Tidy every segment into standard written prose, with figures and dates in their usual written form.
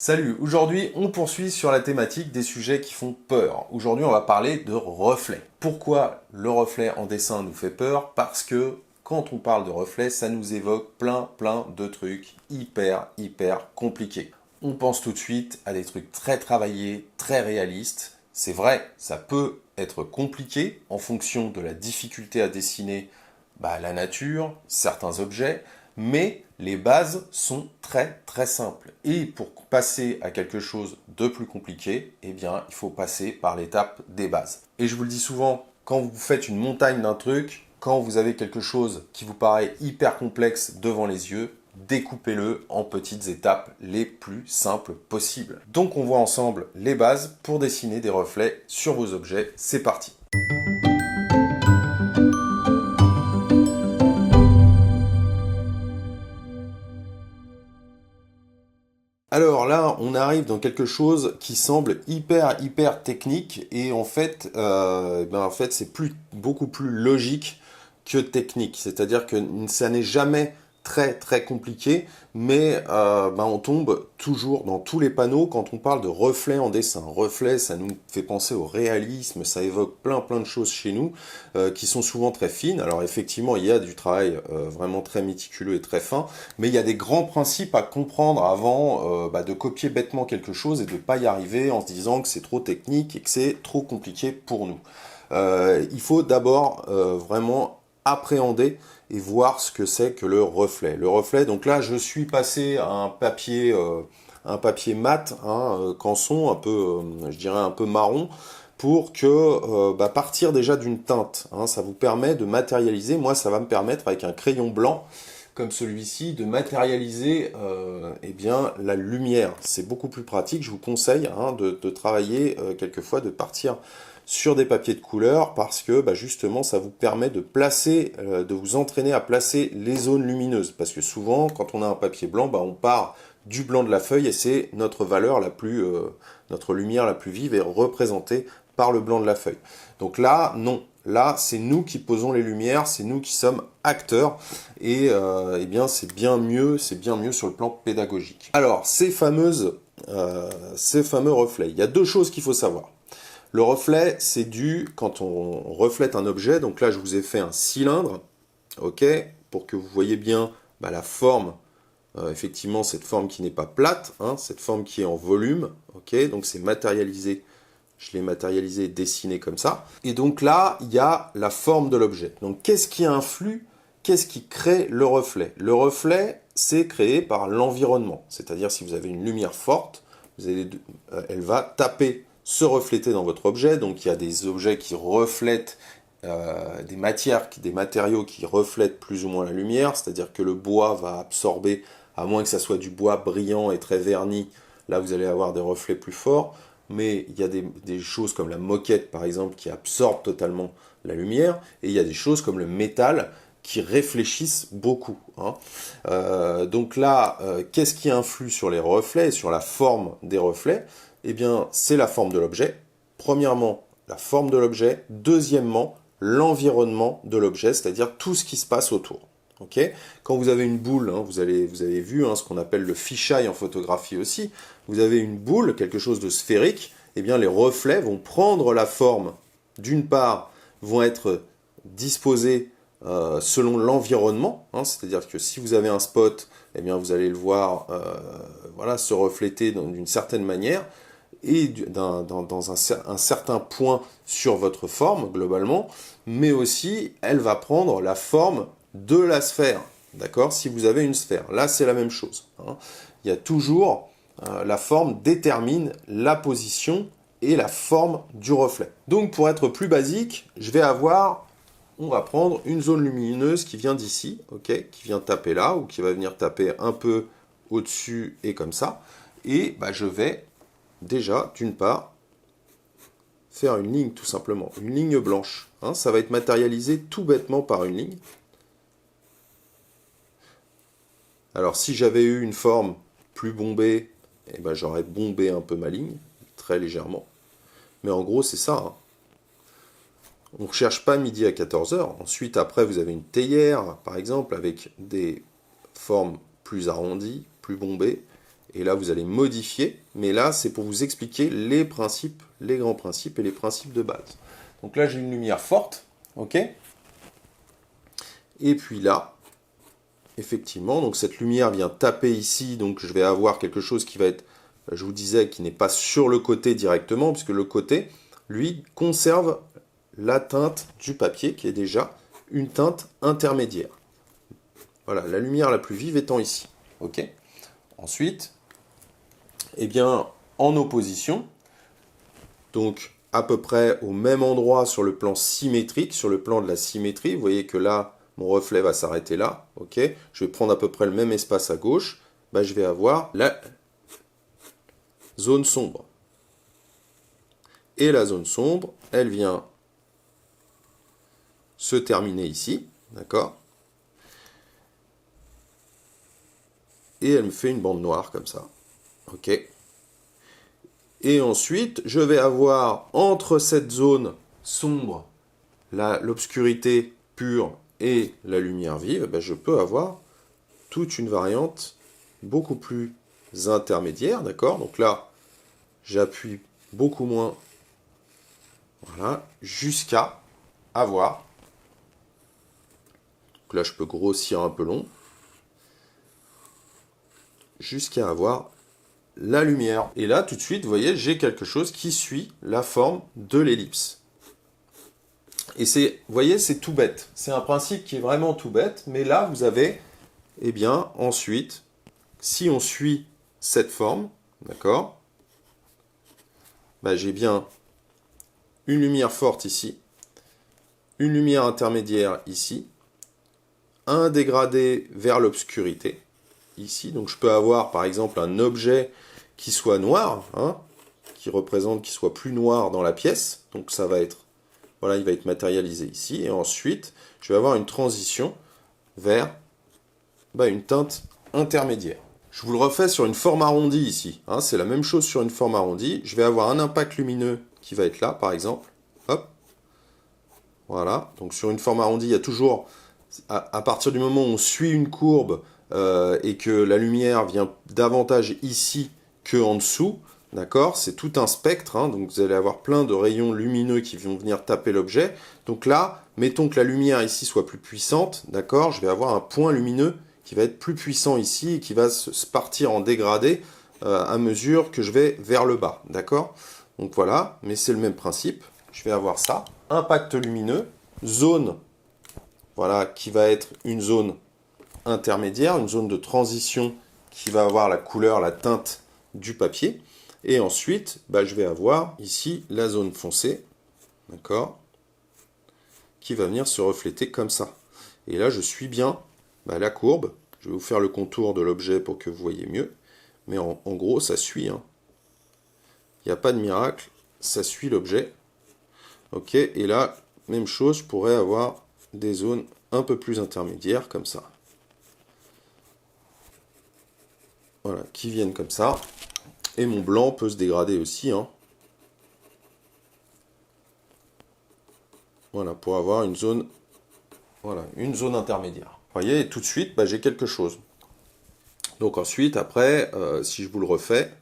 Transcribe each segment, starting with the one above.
Salut, aujourd'hui on poursuit sur la thématique des sujets qui font peur. Aujourd'hui on va parler de reflets. Pourquoi le reflet en dessin nous fait peur? Parce que quand on parle de reflets, ça nous évoque plein de trucs hyper compliqués. On pense tout de suite à des trucs très travaillés, très réalistes. C'est vrai, ça peut être compliqué en fonction de la difficulté à dessiner la nature, certains objets, mais les bases sont très simples. Et pour passer à quelque chose de plus compliqué, eh bien, il faut passer par l'étape des bases. Et je vous le dis souvent, quand vous faites une montagne d'un truc, quand vous avez quelque chose qui vous paraît hyper complexe devant les yeux, découpez-le en petites étapes les plus simples possibles. Donc on voit ensemble les bases pour dessiner des reflets sur vos objets. C'est parti! Alors là, on arrive dans quelque chose qui semble hyper technique et en fait, c'est beaucoup plus logique que technique. C'est-à-dire que ça n'est jamais très compliqué, mais on tombe toujours dans tous les panneaux quand on parle de reflets en dessin. Reflets, ça nous fait penser au réalisme, ça évoque plein de choses chez nous qui sont souvent très fines. Alors effectivement, il y a du travail vraiment très méticuleux et très fin, mais il y a des grands principes à comprendre avant de copier bêtement quelque chose et de ne pas y arriver en se disant que c'est trop technique et que c'est trop compliqué pour nous. Il faut d'abord vraiment appréhender et voir ce que c'est que le reflet. Le reflet, donc là, je suis passé à un papier mat, canson, un peu, je dirais un peu marron, pour que, partir déjà d'une teinte. Ça vous permet de matérialiser. Moi, ça va me permettre, avec un crayon blanc, comme celui-ci, de matérialiser la lumière. C'est beaucoup plus pratique. Je vous conseille de travailler quelquefois, de partir sur des papiers de couleur parce que justement ça vous permet de placer, de vous entraîner à placer les zones lumineuses. Parce que souvent, quand on a un papier blanc, on part du blanc de la feuille et c'est notre valeur la plus, notre lumière la plus vive est représentée par le blanc de la feuille. Donc là, non. Là, c'est nous qui posons les lumières, c'est nous qui sommes acteurs, et c'est bien mieux sur le plan pédagogique. Alors, ces fameux reflets, il y a deux choses qu'il faut savoir. Le reflet, c'est dû quand on reflète un objet. Donc là, je vous ai fait un cylindre, ok, pour que vous voyez bien la forme. Effectivement, cette forme qui n'est pas plate, cette forme qui est en volume, ok. Donc c'est matérialisé. Je l'ai matérialisé et dessiné comme ça. Et donc là, il y a la forme de l'objet. Donc qu'est-ce qui influe, qu'est-ce qui crée le reflet? Le reflet, c'est créé par l'environnement. C'est-à-dire si vous avez une lumière forte, elle va taper, se refléter dans votre objet. Donc il y a des objets qui reflètent des matériaux qui reflètent plus ou moins la lumière. C'est-à-dire que le bois va absorber, à moins que ça soit du bois brillant et très verni, là vous allez avoir des reflets plus forts. Mais il y a des choses comme la moquette, par exemple, qui absorbent totalement la lumière, et il y a des choses comme le métal qui réfléchissent beaucoup. Donc là, qu'est-ce qui influe sur les reflets et sur la forme des reflets? Eh bien, c'est la forme de l'objet. Premièrement, la forme de l'objet. Deuxièmement, l'environnement de l'objet, c'est-à-dire tout ce qui se passe autour. Okay. Quand vous avez une boule, vous avez vu ce qu'on appelle le fisheye en photographie aussi, vous avez une boule, quelque chose de sphérique, eh bien les reflets vont prendre la forme, d'une part, vont être disposés selon l'environnement, c'est-à-dire que si vous avez un spot, eh bien vous allez le voir se refléter d'une certaine manière, et dans un certain point sur votre forme, globalement, mais aussi, elle va prendre la forme de la sphère, d'accord? Si vous avez une sphère, là c'est la même chose. Il y a toujours, la forme détermine la position et la forme du reflet. Donc pour être plus basique, on va prendre une zone lumineuse qui vient d'ici, ok, qui vient taper là, ou qui va venir taper un peu au-dessus et comme ça, et je vais déjà, d'une part, faire une ligne tout simplement, une ligne blanche. Ça va être matérialisé tout bêtement par une ligne. Alors si j'avais eu une forme plus bombée, j'aurais bombé un peu ma ligne, très légèrement. Mais en gros, c'est ça. On ne recherche pas midi à 14 heures. Ensuite, après, vous avez une théière, par exemple, avec des formes plus arrondies, plus bombées. et là vous allez modifier, mais là c'est pour vous expliquer les principes, les grands principes et les principes de base. Donc là j'ai une lumière forte, ok? Et puis là, effectivement, donc cette lumière vient taper ici, donc je vais avoir quelque chose qui va être, je vous disais, qui n'est pas sur le côté directement, puisque le côté, lui, conserve la teinte du papier, qui est déjà une teinte intermédiaire. Voilà, la lumière la plus vive étant ici. Ok. Ensuite, eh bien, en opposition, donc à peu près au même endroit sur le plan symétrique, sur le plan de la symétrie, vous voyez que là, mon reflet va s'arrêter là, ok. Je vais prendre à peu près le même espace à gauche, bah, je vais avoir la zone sombre. Et la zone sombre, elle vient se terminer ici, d'accord. Et elle me fait une bande noire comme ça, ok. Et ensuite, je vais avoir entre cette zone sombre, l'obscurité pure et la lumière vive, ben je peux avoir toute une variante beaucoup plus intermédiaire, d'accord? Donc là, j'appuie beaucoup moins, voilà, jusqu'à avoir, donc là je peux grossir un peu long, jusqu'à avoir la lumière. Et là, tout de suite, vous voyez, j'ai quelque chose qui suit la forme de l'ellipse. Et c'est, vous voyez, c'est tout bête. C'est un principe qui est vraiment tout bête, mais là, vous avez, eh bien, ensuite, si on suit cette forme, d'accord, bah, j'ai bien une lumière forte ici, une lumière intermédiaire ici, un dégradé vers l'obscurité, ici. Donc je peux avoir, par exemple, un objet qui soit noir, hein, qui représente, qui soit plus noir dans la pièce. Donc ça va être, voilà, il va être matérialisé ici. Et ensuite, je vais avoir une transition vers une teinte intermédiaire. Je vous le refais sur une forme arrondie ici. Hein, c'est la même chose sur une forme arrondie. Je vais avoir un impact lumineux qui va être là, par exemple. Hop. Voilà. Donc sur une forme arrondie, il y a toujours, à partir du moment où on suit une courbe et que la lumière vient davantage ici que en dessous, d'accord, c'est tout un spectre, hein, donc vous allez avoir plein de rayons lumineux qui vont venir taper l'objet. Donc là, mettons que la lumière ici soit plus puissante, d'accord, je vais avoir un point lumineux qui va être plus puissant ici et qui va se partir en dégradé à mesure que je vais vers le bas, d'accord. Donc voilà, mais c'est le même principe. Je vais avoir ça, impact lumineux, zone, voilà, qui va être une zone intermédiaire, une zone de transition qui va avoir la couleur, la teinte du papier. Et ensuite, je vais avoir ici la zone foncée, d'accord, qui va venir se refléter comme ça. Et là, je suis bien la courbe. Je vais vous faire le contour de l'objet pour que vous voyez mieux. Mais en gros, ça suit. Hein. Il n'y a pas de miracle, ça suit l'objet. Ok, et là, même chose, je pourrais avoir des zones un peu plus intermédiaires, comme ça. Voilà, qui viennent comme ça. Et mon blanc peut se dégrader aussi. Hein. Voilà, pour avoir une zone, voilà, une zone intermédiaire. Vous voyez, et tout de suite, j'ai quelque chose. Donc ensuite, après, si je vous le refais,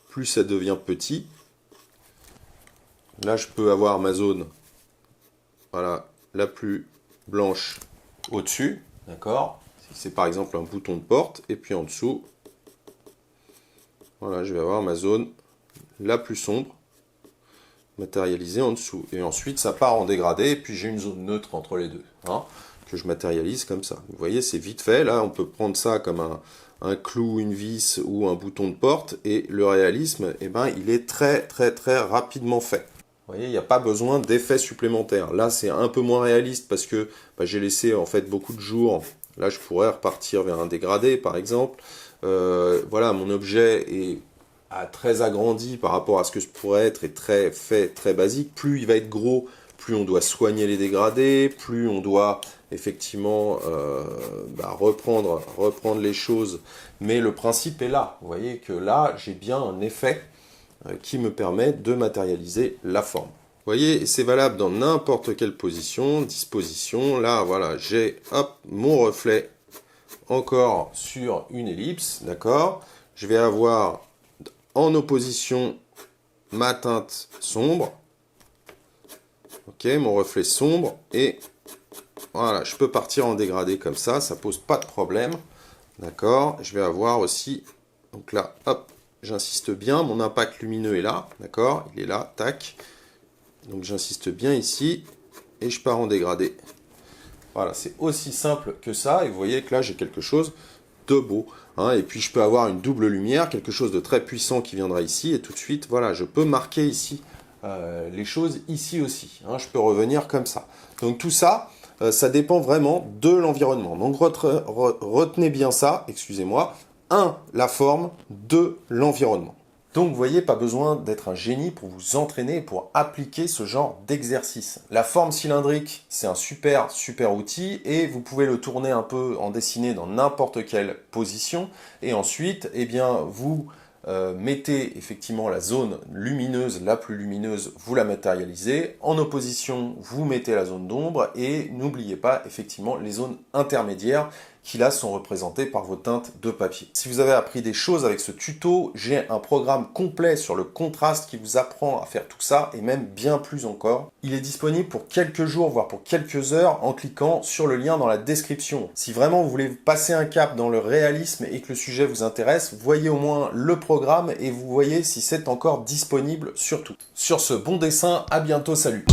plus ça devient petit. Là, je peux avoir ma zone, voilà, la plus blanche au-dessus, d'accord. Si c'est par exemple un bouton de porte, et puis en dessous, voilà, je vais avoir ma zone la plus sombre, matérialisée en dessous. Et ensuite, ça part en dégradé, et puis j'ai une zone neutre entre les deux, hein, que je matérialise comme ça. Vous voyez, c'est vite fait. Là, on peut prendre ça comme un clou, une vis ou un bouton de porte, et le réalisme, il est très, très, très rapidement fait. Vous voyez, il n'y a pas besoin d'effets supplémentaires. Là, c'est un peu moins réaliste parce que j'ai laissé en fait beaucoup de jours. Là, je pourrais repartir vers un dégradé, par exemple. Voilà, mon objet est très agrandi par rapport à ce que je pourrais être et très basique. Plus il va être gros, plus on doit soigner les dégradés, plus on doit effectivement reprendre les choses. Mais le principe est là. Vous voyez que là, j'ai bien un effet qui me permet de matérialiser la forme. Vous voyez, c'est valable dans n'importe quelle position, disposition. Là, voilà, j'ai mon reflet encore sur une ellipse, d'accord? Je vais avoir en opposition ma teinte sombre, ok, mon reflet sombre, et voilà, je peux partir en dégradé comme ça pose pas de problème, d'accord? Je vais avoir aussi, donc là, hop, j'insiste bien, mon impact lumineux est là, d'accord? Il est là, tac. Donc j'insiste bien ici, et je pars en dégradé. Voilà, c'est aussi simple que ça, et vous voyez que là j'ai quelque chose de beau. Hein, et puis je peux avoir une double lumière, quelque chose de très puissant qui viendra ici, et tout de suite, voilà, je peux marquer ici les choses ici aussi. Hein, je peux revenir comme ça. Donc tout ça, ça dépend vraiment de l'environnement. Donc retenez bien ça, excusez-moi. 1. La forme. 2. L'environnement. Donc vous voyez, pas besoin d'être un génie pour vous entraîner et pour appliquer ce genre d'exercice. La forme cylindrique, c'est un super outil et vous pouvez le tourner un peu en dessiné dans n'importe quelle position. Et ensuite, eh bien, vous mettez effectivement la zone lumineuse, la plus lumineuse, vous la matérialisez. En opposition, vous mettez la zone d'ombre et n'oubliez pas effectivement les zones intermédiaires qui là sont représentées par vos teintes de papier. Si vous avez appris des choses avec ce tuto, j'ai un programme complet sur le contraste qui vous apprend à faire tout ça et même bien plus encore. Il est disponible pour quelques jours, voire pour quelques heures en cliquant sur le lien dans la description. Si vraiment vous voulez passer un cap dans le réalisme et que le sujet vous intéresse, voyez au moins le programme et vous voyez si c'est encore disponible surtout. Sur ce, bon dessin, à bientôt, salut!